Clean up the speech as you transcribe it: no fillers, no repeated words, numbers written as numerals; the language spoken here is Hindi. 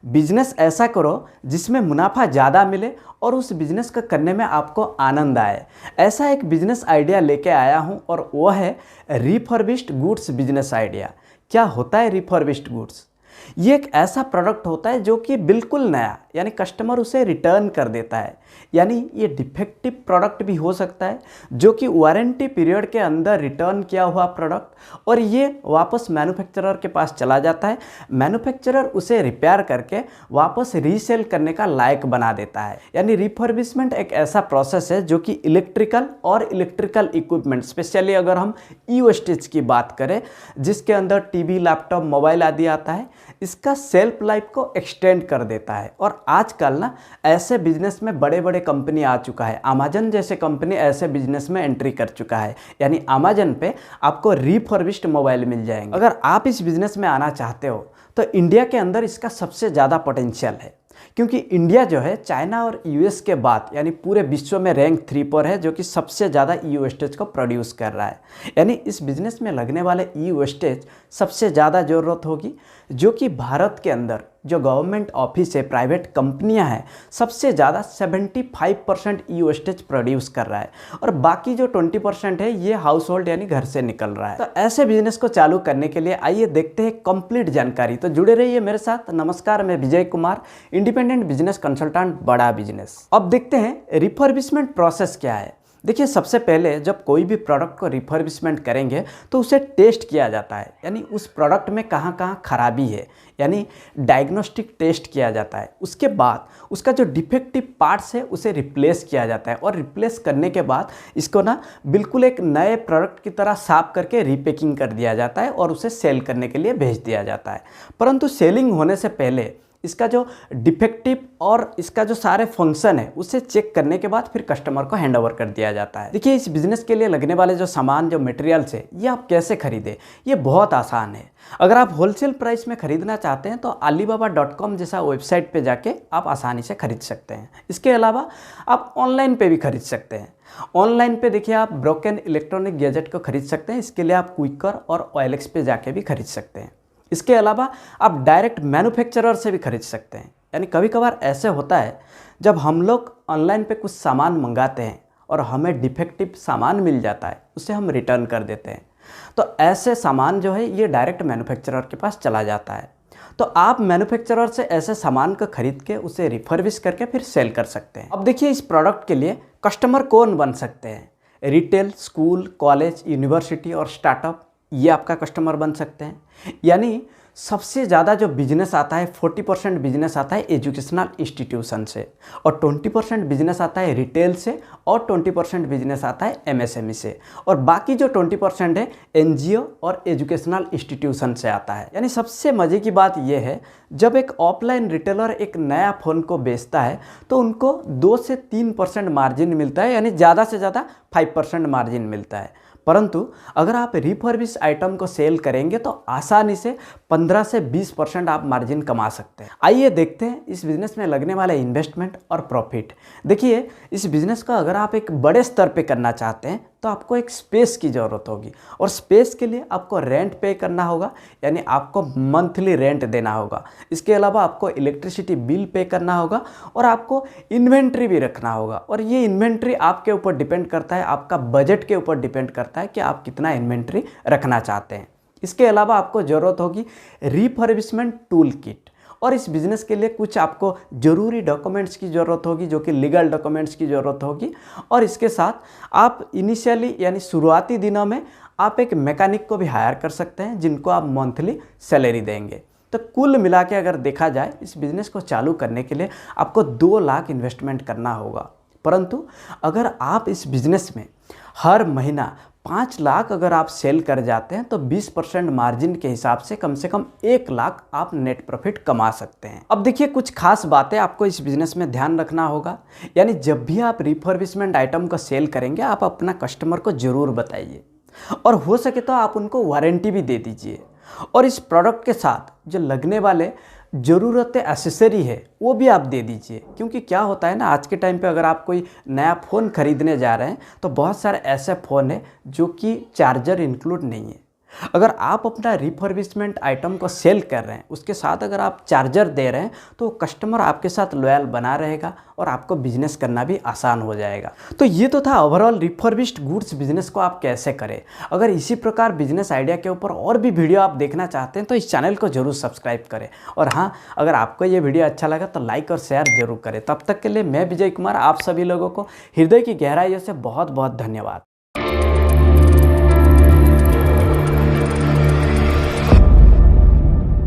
बिजनेस ऐसा करो जिसमें मुनाफा ज़्यादा मिले और उस बिजनेस को करने में आपको आनंद आए। ऐसा एक बिजनेस आइडिया लेके आया हूँ और वो है रिफर्बिश्ड गुड्स बिजनेस आइडिया। क्या होता है रिफर्बिश्ड गुड्स? ये एक ऐसा प्रोडक्ट होता है जो कि बिल्कुल नया, यानी कस्टमर उसे रिटर्न कर देता है। यानी ये डिफेक्टिव प्रोडक्ट भी हो सकता है जो कि वारंटी पीरियड के अंदर रिटर्न किया हुआ प्रोडक्ट, और ये वापस मैन्युफैक्चरर के पास चला जाता है। मैन्युफैक्चरर उसे रिपेयर करके वापस रीसेल करने का लायक बना देता है। यानी रिफर्बिशमेंट एक ऐसा प्रोसेस है जो कि इलेक्ट्रिकल और इलेक्ट्रिकल इक्विपमेंट, स्पेशली अगर हम ई वेस्टेज की बात करें जिसके अंदर टीवी, लैपटॉप, मोबाइल आदि आता है, इसका सेल्फ लाइफ को एक्सटेंड कर देता है। और आजकल ना ऐसे बिजनेस में बड़े बड़े कंपनी आ चुका है। अमेजन जैसे कंपनी ऐसे बिजनेस में एंट्री कर चुका है। यानी अमेजन पे आपको रिफर्बिश्ड मोबाइल मिल जाएंगे। अगर आप इस बिजनेस में आना चाहते हो तो इंडिया के अंदर इसका सबसे ज़्यादा पोटेंशियल है, क्योंकि इंडिया जो है चाइना और यूएस के बाद यानी पूरे विश्व में रैंक 3 पर है, जो कि सबसे ज़्यादा ई वेस्टेज को प्रोड्यूस कर रहा है। यानी इस बिज़नेस में लगने वाले ई वेस्टेज सबसे ज़्यादा ज़रूरत होगी, जो कि भारत के अंदर जो गवर्नमेंट ऑफिस है, प्राइवेट कंपनियां हैं, सबसे ज़्यादा 75% ई वेस्टेज प्रोड्यूस कर रहा है, और बाकी जो 20% है ये हाउस होल्ड यानी घर से निकल रहा है। तो ऐसे बिजनेस को चालू करने के लिए आइए देखते हैं कंप्लीट जानकारी। तो जुड़े रहिए मेरे साथ। नमस्कार, मैं Vijay Kumar, independent business consultant, बड़ा बिजनेस। अब देखते हैं रिफर्बिशमेंट प्रोसेस क्या है। देखिए, सबसे पहले जब कोई भी प्रोडक्ट को रिफर्बिशमेंट करेंगे तो उसे टेस्ट किया जाता है। यानी उस प्रोडक्ट में कहाँ कहाँ खराबी है, यानी डायग्नोस्टिक टेस्ट किया जाता है। उसके बाद उसका जो डिफेक्टिव पार्ट्स है उसे रिप्लेस किया जाता है, और रिप्लेस करने के बाद इसको ना बिल्कुल एक नए प्रोडक्ट की तरह साफ करके रीपैकिंग कर दिया जाता है और उसे सेल करने के लिए भेज दिया जाता है। परंतु सेलिंग होने से पहले इसका जो डिफेक्टिव और इसका जो सारे फंक्शन है उसे चेक करने के बाद फिर कस्टमर को हैंड ओवर कर दिया जाता है। देखिए, इस बिज़नेस के लिए लगने वाले जो सामान, जो मटेरियल्स है, ये आप कैसे खरीदें, ये बहुत आसान है। अगर आप होलसेल प्राइस में खरीदना चाहते हैं तो alibaba.com जैसा वेबसाइट पे जाके आप आसानी से खरीद सकते हैं। इसके अलावा आप ऑनलाइन पे भी खरीद सकते हैं। ऑनलाइन पे देखिए, आप ब्रोकन इलेक्ट्रॉनिक गैजेट को खरीद सकते हैं। इसके लिए आप क्विकर और OLX पे जाके भी खरीद सकते हैं। इसके अलावा आप डायरेक्ट मैन्युफैक्चरर से भी खरीद सकते हैं। यानी कभी कभार ऐसे होता है जब हम लोग ऑनलाइन पे कुछ सामान मंगाते हैं और हमें डिफेक्टिव सामान मिल जाता है, उसे हम रिटर्न कर देते हैं। तो ऐसे सामान जो है ये डायरेक्ट मैन्युफैक्चरर के पास चला जाता है। तो आप मैन्युफैक्चरर से ऐसे सामान को खरीद के उसे रिफर्बिश करके फिर सेल कर सकते हैं। अब देखिए, इस प्रोडक्ट के लिए कस्टमर कौन बन सकते हैं? रिटेल, स्कूल, कॉलेज, यूनिवर्सिटी और स्टार्टअप, ये आपका कस्टमर बन सकते हैं। यानी सबसे ज़्यादा जो बिजनेस आता है, 40% बिजनेस आता है एजुकेशनल इंस्टीट्यूशन से, और 20% बिजनेस आता है रिटेल से, और 20% बिजनेस आता है MSME से, और बाकी जो 20% है NGO और एजुकेशनल इंस्टीट्यूशन से आता है। यानी सबसे मज़े की बात यह है, जब एक ऑफलाइन रिटेलर एक नया फ़ोन को बेचता है तो उनको 2 से 3% मार्जिन मिलता है, यानी ज़्यादा से ज़्यादा 5% मार्जिन मिलता है। परंतु अगर आप रिफर्बिश आइटम को सेल करेंगे तो आसानी से 15 से 20% आप मार्जिन कमा सकते हैं। आइए देखते हैं इस बिज़नेस में लगने वाले इन्वेस्टमेंट और प्रॉफिट। देखिए, इस बिज़नेस का अगर आप एक बड़े स्तर पे करना चाहते हैं तो आपको एक स्पेस की ज़रूरत होगी, और स्पेस के लिए आपको रेंट पे करना होगा, यानी आपको मंथली रेंट देना होगा। इसके अलावा आपको इलेक्ट्रिसिटी बिल पे करना होगा, और आपको इन्वेंट्री भी रखना होगा। और ये इन्वेंट्री आपके ऊपर डिपेंड करता है, आपका बजट के ऊपर डिपेंड करता है कि आप कितना इन्वेंट्री रखना चाहते हैं। इसके अलावा आपको ज़रूरत होगी रिफर्बिशमेंट टूल किट, और इस बिज़नेस के लिए कुछ आपको ज़रूरी डॉक्यूमेंट्स की ज़रूरत होगी, जो कि लीगल डॉक्यूमेंट्स की ज़रूरत होगी। और इसके साथ आप इनिशियली यानी शुरुआती दिनों में आप एक मैकेनिक को भी हायर कर सकते हैं, जिनको आप मंथली सैलरी देंगे। तो कुल मिला के अगर देखा जाए, इस बिज़नेस को चालू करने के लिए आपको 2 लाख इन्वेस्टमेंट करना होगा। परंतु अगर आप इस बिज़नेस में हर महीना 5 लाख अगर आप सेल कर जाते हैं तो 20% मार्जिन के हिसाब से कम 1 लाख आप नेट प्रॉफिट कमा सकते हैं। अब देखिए, कुछ खास बातें आपको इस बिज़नेस में ध्यान रखना होगा। यानी जब भी आप रिफर्बिशमेंट आइटम को सेल करेंगे, आप अपना कस्टमर को ज़रूर बताइए, और हो सके तो आप उनको वारंटी भी दे दीजिए। और इस प्रोडक्ट के साथ जो लगने वाले ज़रूरत एसेसरी है वो भी आप दे दीजिए, क्योंकि क्या होता है ना, आज के टाइम पे अगर आप कोई नया फ़ोन ख़रीदने जा रहे हैं तो बहुत सारे ऐसे फ़ोन हैं जो कि चार्जर इंक्लूड नहीं है। अगर आप अपना रिफर्बिशमेंट आइटम को सेल कर रहे हैं, उसके साथ अगर आप चार्जर दे रहे हैं, तो कस्टमर आपके साथ लॉयल बना रहेगा और आपको बिजनेस करना भी आसान हो जाएगा। तो ये तो था ओवरऑल रिफर्बिश्ड गुड्स बिजनेस को आप कैसे करें। अगर इसी प्रकार बिजनेस आइडिया के ऊपर और भी वीडियो आप देखना चाहते हैं तो इस चैनल को जरूर सब्सक्राइब करें। और हाँ, अगर आपको ये वीडियो अच्छा लगा तो लाइक और शेयर जरूर करें। तब तक के लिए मैं विजय कुमार आप सभी लोगों को हृदय की गहराइयों से बहुत बहुत धन्यवाद।